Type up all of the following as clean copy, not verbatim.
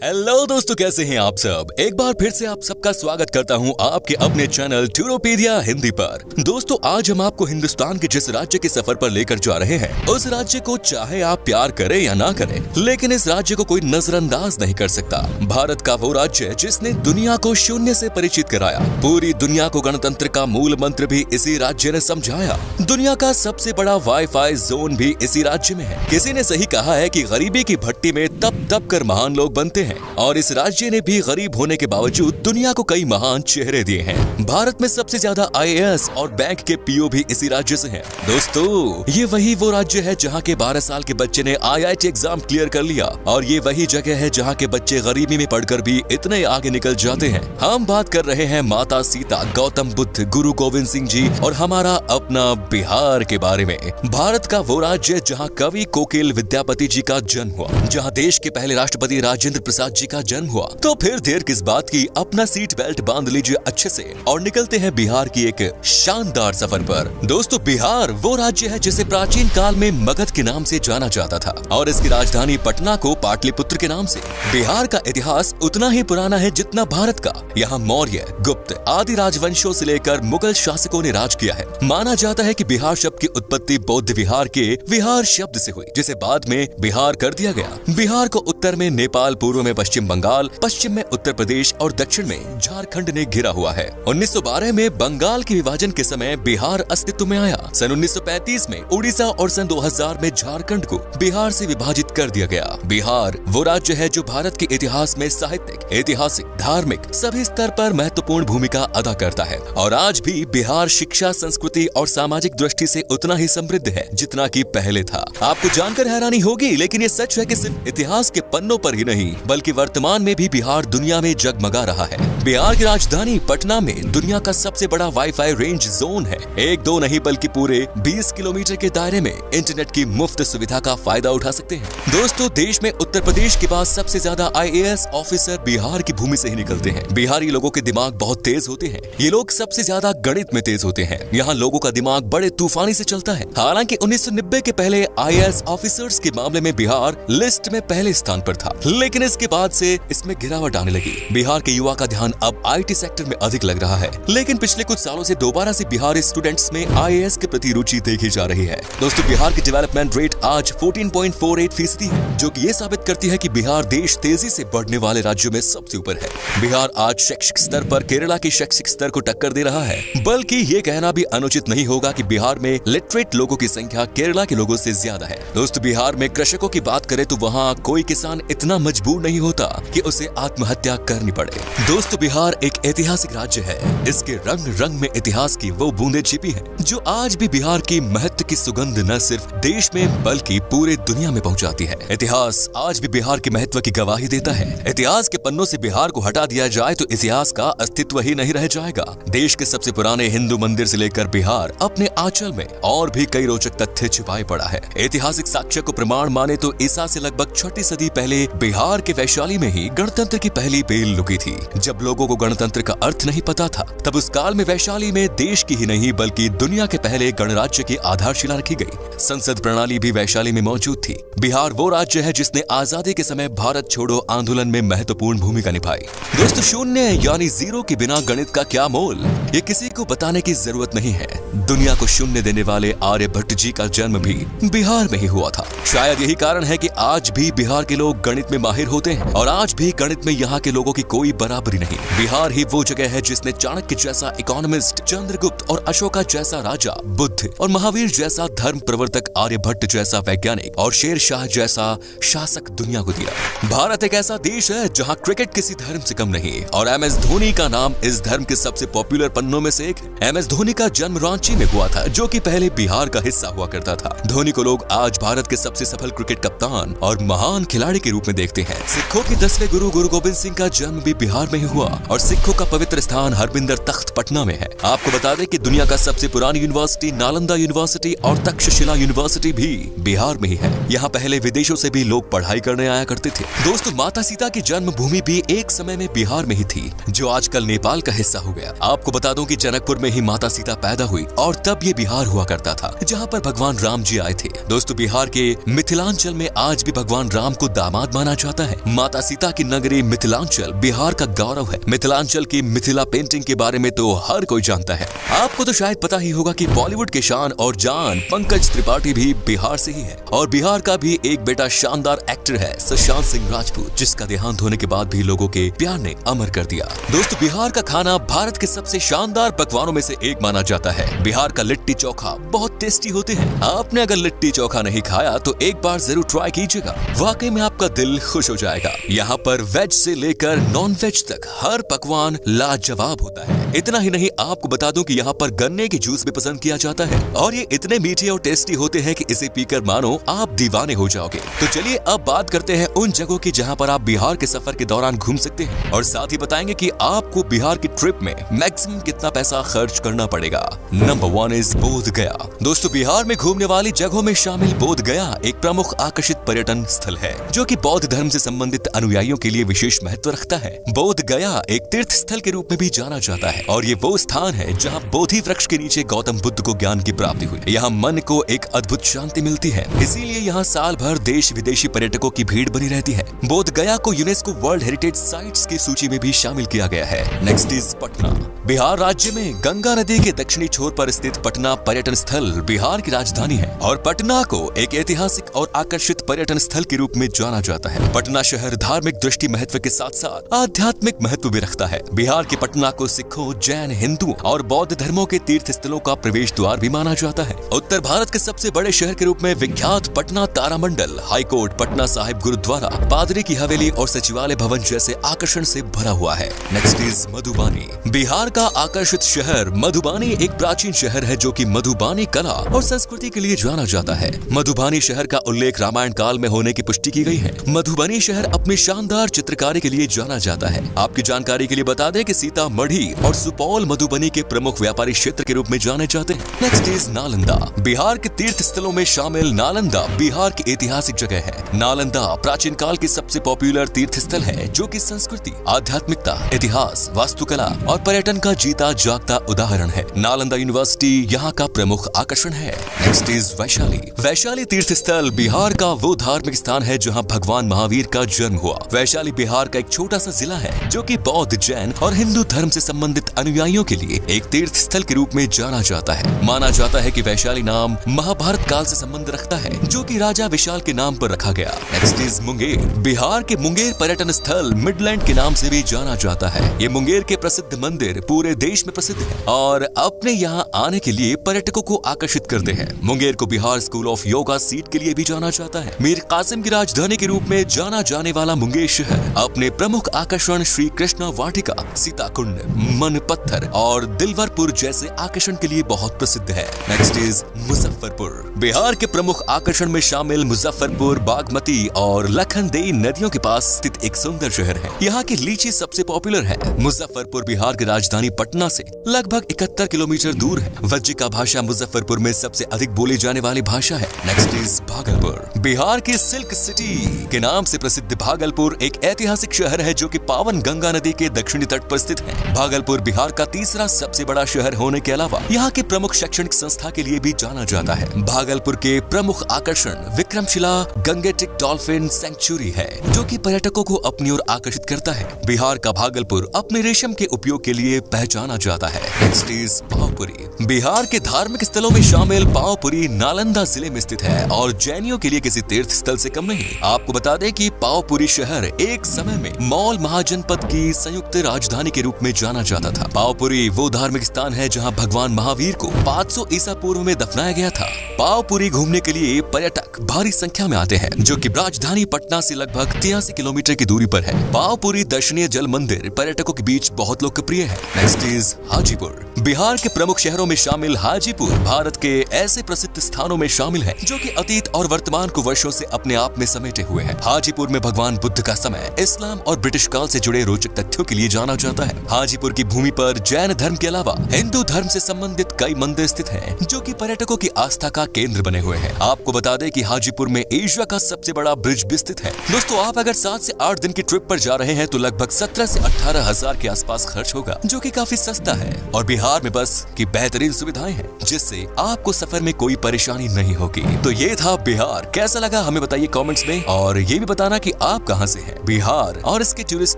Hello दोस्तों, कैसे हैं आप सब। एक बार फिर से आप सबका स्वागत करता हूं आपके अपने चैनल टूरोपीडिया हिंदी पर। दोस्तों, आज हम आपको हिंदुस्तान के जिस राज्य के सफर पर लेकर जा रहे हैं, उस राज्य को चाहे आप प्यार करें या ना करें, लेकिन इस राज्य को कोई नजरअंदाज नहीं कर सकता। भारत का वो राज्य जिसने दुनिया को शून्य से परिचित कराया, पूरी दुनिया को गणतंत्र का मूल मंत्र भी इसी राज्य ने समझाया। दुनिया का सबसे बड़ा वाईफाई जोन भी इसी राज्य में है। किसी ने सही कहा है कि गरीबी की भट्टी में तप तप कर महान लोग बनते हैं, और इस राज्य ने भी गरीब होने के बावजूद दुनिया को कई महान चेहरे दिए हैं। भारत में सबसे ज्यादा IAS और बैंक के PO भी इसी राज्य से हैं। दोस्तों, ये वो राज्य है जहाँ के 12 साल के बच्चे ने IIT एग्जाम क्लियर कर लिया, और ये वही जगह है जहाँ के बच्चे गरीबी में पढ़कर भी इतने आगे निकल जाते हैं। हम बात कर रहे हैं माता सीता, गौतम बुद्ध, गुरु गोविंद सिंह जी और हमारा अपना बिहार के बारे में। भारत का वो राज्य जहाँ कवि कोकिल विद्यापति जी का जन्म हुआ, जहाँ देश के पहले राष्ट्रपति राजेंद्र प्रसाद जी का जन्म हुआ। तो फिर देर किस बात की, अपना सीट बेल्ट बांध लीजिए अच्छे से और निकलते हैं बिहार की एक शानदार सफर पर। दोस्तों, बिहार वो राज्य है जिसे प्राचीन काल में मगध के नाम से जाना जाता था, और इसकी राजधानी पटना को पाटलिपुत्र के नाम से। बिहार का इतिहास उतना ही पुराना है जितना भारत का। यहाँ मौर्य, गुप्त आदि राजवंशों से लेकर मुगल शासकों ने राज किया है। माना जाता है कि बिहार शब्द की उत्पत्ति बौद्ध विहार के विहार शब्द से हुई, जिसे बाद में बिहार कर दिया गया। बिहार को उत्तर में नेपाल, पूर्व में पश्चिम बंगाल, पश्चिम में उत्तर प्रदेश और दक्षिण में झारखंड ने घिरा हुआ है। 1912 में बंगाल के विभाजन के समय बिहार अस्तित्व में आया। सन 1935 में उड़ीसा और सन 2000 में झारखंड को बिहार से विभाजित कर दिया गया। बिहार वो राज्य है जो भारत के इतिहास में साहित्यिक, ऐतिहासिक, धार्मिक सभी स्तर पर महत्वपूर्ण भूमिका अदा करता है। और आज भी बिहार शिक्षा, संस्कृति और सामाजिक दृष्टि से उतना ही समृद्ध है जितना कि पहले था। आपको जानकर हैरानी होगी, लेकिन ये सच है कि सिर्फ इतिहास के पन्नों पर ही नहीं, बल्कि वर्तमान में भी बिहार दुनिया में जगमगा रहा है। बिहार की राजधानी पटना में दुनिया का सबसे बड़ा वाईफाई रेंज जोन है। एक दो नहीं बल्कि पूरे 20 किलोमीटर के दायरे में इंटरनेट की मुफ्त सुविधा का फायदा उठा सकते हैं। दोस्तों, देश में उत्तर प्रदेश के बाद सबसे ज्यादा IAS ऑफिसर बिहार की भूमि से ही निकलते हैं। बिहारी लोगों के दिमाग बहुत तेज होते हैं। ये लोग सबसे ज्यादा गणित में तेज होते हैं। यहाँ लोगों का दिमाग बड़े तूफानी से चलता है। हालांकि 1990 के पहले IAS ऑफिसर्स के मामले में बिहार लिस्ट में पहले स्थान पर था, लेकिन इसके बाद से इसमें गिरावट आने लगी। बिहार के युवा का ध्यान अब IT सेक्टर में अधिक लग रहा है, लेकिन पिछले कुछ सालों से दोबारा से बिहारी स्टूडेंट्स में IAS के प्रति रुचि देखी जा रही है। दोस्तों, बिहार की डेवलपमेंट रेट आज 14.48% है, जो कि ये साबित करती है कि बिहार देश तेजी से बढ़ने वाले राज्यों में सबसे ऊपर है। बिहार आज शैक्षिक स्तर पर केरला के शैक्षिक स्तर को टक्कर दे रहा है, बल्कि ये कहना भी अनुचित नहीं होगा कि बिहार में लिटरेट लोगों की संख्या केरला के लोगों से ज्यादा है। दोस्तों, बिहार में कृषकों की बात करें तो वहाँ कोई किसान इतना मजबूर नहीं होता कि उसे आत्महत्या करनी पड़े। दोस्तों, बिहार एक ऐतिहासिक राज्य है। इसके रंग रंग में इतिहास की वो बूंदें छिपी हैं, जो आज भी बिहार की महत्व की सुगंध न सिर्फ देश में बल्कि पूरे दुनिया में पहुंचाती है। इतिहास आज भी बिहार के महत्व की गवाही देता है। इतिहास के पन्नों से बिहार को हटा दिया जाए तो इतिहास का अस्तित्व ही नहीं रह जाएगा। देश के सबसे पुराने हिंदू मंदिर से लेकर बिहार अपने आंचल में और भी कई रोचक तथ्य छिपाए पड़ा है। ऐतिहासिक साक्ष्य को प्रमाण माने तो ईसा से लगभग 6वीं सदी पहले बिहार के वैशाली में ही गणतंत्र की पहली बेल लुकी थी। जब लोगों को गणतंत्र का अर्थ नहीं पता था, तब उस काल में वैशाली में देश की ही नहीं बल्कि दुनिया के पहले गणराज्य की आधारशिला रखी गई। संसद प्रणाली भी वैशाली में मौजूद थी। बिहार वो राज्य है जिसने आजादी के समय भारत छोड़ो आंदोलन में महत्वपूर्ण भूमिका निभाई। दोस्तों, शून्य यानी जीरो के बिना गणित का क्या मोल, ये किसी को बताने की जरूरत नहीं है। दुनिया को शून्य देने वाले आर्यभट्ट जी का जन्म भी बिहार में ही हुआ था। शायद यही कारण है कि आज भी बिहार के लोग गणित में माहिर होते हैं, और आज भी गणित में यहाँ के लोगों की कोई बराबरी नहीं। बिहार ही वो जगह है जिसने चाणक्य जैसा इकोनॉमिस्ट, चंद्रगुप्त और अशोका जैसा राजा, बुद्ध और महावीर जैसा धर्म प्रवर्तक, आर्यभट्ट जैसा वैज्ञानिक और शेर शाह जैसा शासक दुनिया को दिया। भारत एक ऐसा देश है जहाँ क्रिकेट किसी धर्म से कम नहीं, और MS धोनी का नाम इस धर्म के सबसे पॉपुलर पन्नों में से एक। MS धोनी का जन्म रांची में हुआ था, जो कि पहले बिहार का हिस्सा हुआ करता था। धोनी को लोग आज भारत के सबसे सफल क्रिकेट कप्तान और महान खिलाड़ी के रूप में देखते हैं। सिखों के 10वें गुरु गुरु गोविंद सिंह का जन्म भी बिहार में ही हुआ, और सिखों का पवित्र स्थान हरमिंदर तख्त पटना में है। आपको बता दें कि दुनिया का सबसे पुरानी यूनिवर्सिटी नालंदा यूनिवर्सिटी और तक्षशिला यूनिवर्सिटी भी बिहार में ही है। यहाँ पहले विदेशों से भी लोग पढ़ाई करने आया करते थे। दोस्तों, माता सीता की जन्मभूमि भी एक समय में बिहार में ही थी, जो आजकल नेपाल का हिस्सा हो गया। आपको बता दूं कि जनकपुर में ही माता सीता पैदा हुई और तब ये बिहार हुआ करता था, जहाँ पर भगवान राम जी आए थे। दोस्तों, बिहार के मिथिलांचल में आज भी भगवान राम को दामाद माना जाता है। माता सीता की नगरी मिथिलांचल बिहार का गौरव है। मिथिलांचल की मिथिला पेंटिंग के बारे में तो हर कोई जानता है। आपको तो शायद पता ही होगा कि बॉलीवुड के शान और जान पंकज त्रिपाठी भी बिहार से ही है, और बिहार का भी एक बेटा शानदार एक्टर है सुशांत सिंह राजपूत, जिसका देहांत होने के बाद भी लोगों के प्यार ने अमर कर दिया। दोस्तों, बिहार का खाना भारत के सबसे शानदार पकवानों में से एक माना जाता है। बिहार का लिट्टी चोखा बहुत टेस्टी होते हैं। आपने अगर लिट्टी चोखा नहीं खाया तो एक बार जरूर ट्राई कीजिएगा, वाकई में आपका दिल खुश हो जाएगा। यहाँ पर वेज से लेकर नॉन वेज तक हर पकवान लाजवाब होता है। इतना ही नहीं, आपको बता दूं कि यहाँ पर गन्ने की जूस भी पसंद किया जाता है, और ये इतने मीठे और टेस्टी होते हैं कि इसे पीकर मानो आप दीवाने हो जाओगे। तो चलिए अब बात करते हैं उन जगहों की जहाँ पर आप बिहार के सफर के दौरान घूम सकते हैं, और साथ ही बताएंगे कि आपको बिहार की ट्रिप में मैक्सिमम कितना पैसा खर्च करना पड़ेगा। नंबर 1 इज बोध गया। दोस्तों, बिहार में घूमने वाली जगहों में शामिल बोध गया एक प्रमुख आकर्षित पर्यटन स्थल है, जो कि बौद्ध धर्म से संबंधित अनुयायियों के लिए विशेष महत्व रखता है। बोध गया एक तीर्थ स्थल के रूप में भी जाना जाता है, और ये वो स्थान है जहाँ बोधि वृक्ष के नीचे गौतम बुद्ध को ज्ञान की प्राप्ति हुई। यहाँ मन को एक अद्भुत शांति मिलती है, इसीलिए यहाँ साल भर देश विदेशी पर्यटकों की भीड़ बनी रहती है। बोध गया को यूनेस्को वर्ल्ड हेरिटेज साइट्स की सूची में भी शामिल किया गया है। Next is Patna. बिहार राज्य में गंगा नदी के दक्षिणी छोर पर स्थित पटना पर्यटन स्थल बिहार की राजधानी है, और पटना को एक ऐतिहासिक और आकर्षित पर्यटन स्थल के रूप में जाना जाता है। पटना शहर धार्मिक दृष्टि महत्व के साथ साथ आध्यात्मिक महत्व भी रखता है। बिहार के पटना को सिखों, जैन, हिंदू और बौद्ध धर्मों के तीर्थ स्थलों का प्रवेश द्वार भी माना जाता है। उत्तर भारत के सबसे बड़े शहर के रूप में विख्यात पटना तारामंडल, हाईकोर्ट, पटना साहिब गुरुद्वारा, पादरी की हवेली और सचिवालय भवन जैसे आकर्षण से भरा हुआ है। Next is Madhubani. बिहार का आकर्षित शहर मधुबानी एक प्राचीन शहर है, जो कि मधुबानी कला और संस्कृति के लिए जाना जाता है। मधुबानी शहर का उल्लेख रामायण काल में होने की पुष्टि की गई है। मधुबनी शहर अपनी शानदार चित्रकारी के लिए जाना जाता है। आपकी जानकारी के लिए बता दें कि सीतामढ़ी और सुपौल मधुबनी के प्रमुख व्यापारी क्षेत्र के रूप में जाने जाते हैं। Next is Nalanda. बिहार के तीर्थ स्थलों में शामिल नालंदा बिहार की ऐतिहासिक जगह है। नालंदा प्राचीन काल की सबसे पॉपुलर तीर्थ स्थल है, जो कि संस्कृति, आध्यात्मिकता, इतिहास, वास्तुकला और पर्यटन का जीता जागता उदाहरण है। नालंदा यूनिवर्सिटी यहाँ का प्रमुख आकर्षण है। Next is Vaishali. वैशाली तीर्थ स्थल बिहार का वो धार्मिक स्थान है जहाँ भगवान महावीर का जन्म हुआ। वैशाली बिहार का एक छोटा सा जिला है, जो कि बौद्ध, जैन और हिंदू धर्म से संबंधित अनुयायियों के लिए एक तीर्थ स्थल के रूप में जाना जाता है। माना जाता है कि वैशाली नाम महाभारत काल से संबंध रखता है, जो कि राजा विशाल के नाम पर रखा गया। Next is Munger. बिहार के मुंगेर पर्यटन स्थल मिडलैंड के नाम से भी जाना जाता है। ये मुंगेर के प्रसिद्ध मंदिर पूरे देश में प्रसिद्ध है और अपने यहाँ आने के लिए पर्यटकों को आकर्षित करते हैं। मुंगेर को Bihar school of yoga seat के लिए भी जाना जाता है। मीर कासिम की राजधानी के रूप में जाना जाने वाला मुंगेर शहर अपने प्रमुख आकर्षण श्री कृष्णा वाटिका, सीता कुंड, मन पत्थर और दिलवरपुर जैसे आकर्षण के लिए बहुत प्रसिद्ध है। Next is Muzaffarpur. बिहार के प्रमुख आकर्षण में शामिल मुजफ्फरपुर बागमती और लखनदेई नदियों के पास स्थित एक सुंदर शहर है। यहाँ की लीची सबसे पॉपुलर है। मुजफ्फरपुर बिहार की राजधानी पटना से लगभग 71 किलोमीटर दूर है। वज्जिका भाषा मुजफ्फरपुर में सबसे अधिक बोली जाने वाली भाषा है। Next is Bhagalpur. बिहार की सिल्क सिटी के नाम से प्रसिद्ध भागलपुर एक ऐतिहासिक शहर है, जो कि पावन गंगा नदी के दक्षिणी तट पर स्थित है। भागलपुर बिहार का तीसरा सबसे बड़ा शहर होने के अलावा यहाँ के प्रमुख शैक्षणिक संस्था के लिए भी जाना जाता है। भागलपुर के प्रमुख आकर्षण विक्रमशिला गंगेटिक डॉल्फिन सेंचुरी है, जो कि पर्यटकों को अपनी ओर आकर्षित करता है। बिहार का भागलपुर अपने रेशम के उपयोग के लिए पहचाना जाता है। Next is Pawapuri. बिहार के धार्मिक स्थलों में शामिल पावपुरी नालंदा जिले में स्थित है और जैनियों के लिए किसी तीर्थ स्थल से कम नहीं। आपको बता दें कि पावपुरी शहर एक समय में मौल महाजनपद की संयुक्त राजधानी के रूप में जाना जाता था। पावपुरी वो धार्मिक स्थान है जहां भगवान महावीर को 500 ईसा पूर्व में दफनाया गया था। पावपुरी घूमने के लिए पर्यटक भारी संख्या में आते हैं, जो कि राजधानी पटना से लगभग 83 किलोमीटर की दूरी पर है। पावपुरी दर्शनीय जल मंदिर पर्यटकों के बीच बहुत लोकप्रिय है। Next is Hajipur. बिहार के प्रमुख शहरों में शामिल हाजीपुर भारत के ऐसे प्रसिद्ध स्थानों में शामिल है जो कि अतीत और वर्तमान को वर्षों से अपने आप में समेटे हुए है। हाजीपुर में भगवान बुद्ध का समय, इस्लाम और ब्रिटिश काल से जुड़े रोचक तथ्यों के लिए जाना जाता है। हाजीपुर की भूमि पर जैन धर्म के अलावा हिंदू धर्म से संबंधित कई मंदिर स्थित हैं, जो कि पर्यटकों की आस्था का केंद्र बने हुए हैं। आपको बता दें कि हाजीपुर में एशिया का सबसे बड़ा ब्रिज भी स्थित है। दोस्तों, आप अगर 7 से 8 दिन की ट्रिप पर जा रहे हैं तो लगभग 17 से 18 हजार के आसपास खर्च होगा, जो कि काफी सस्ता है। और बिहार में बस की बेहतरीन सुविधाएं हैं, जिससे आपको सफर में कोई परेशानी नहीं होगी। तो ये था बिहार। कैसा लगा हमें बताइए कमेंट्स में, और ये भी बताना कि आप कहां से हैं। बिहार और इसके टूरिस्ट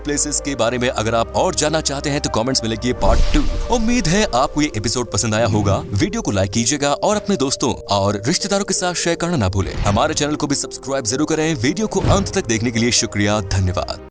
प्लेसेस के बारे में अगर आप और जानना चाहते हैं तो कमेंट्स में लिखिए पार्ट 2। उम्मीद है आपको ये एपिसोड पसंद आया होगा। वीडियो को लाइक कीजिएगा और अपने दोस्तों और रिश्तेदारों के साथ शेयर करना ना भूलें। हमारे चैनल को भी सब्सक्राइब जरूर करें। वीडियो को अंत तक देखने के लिए शुक्रिया, धन्यवाद।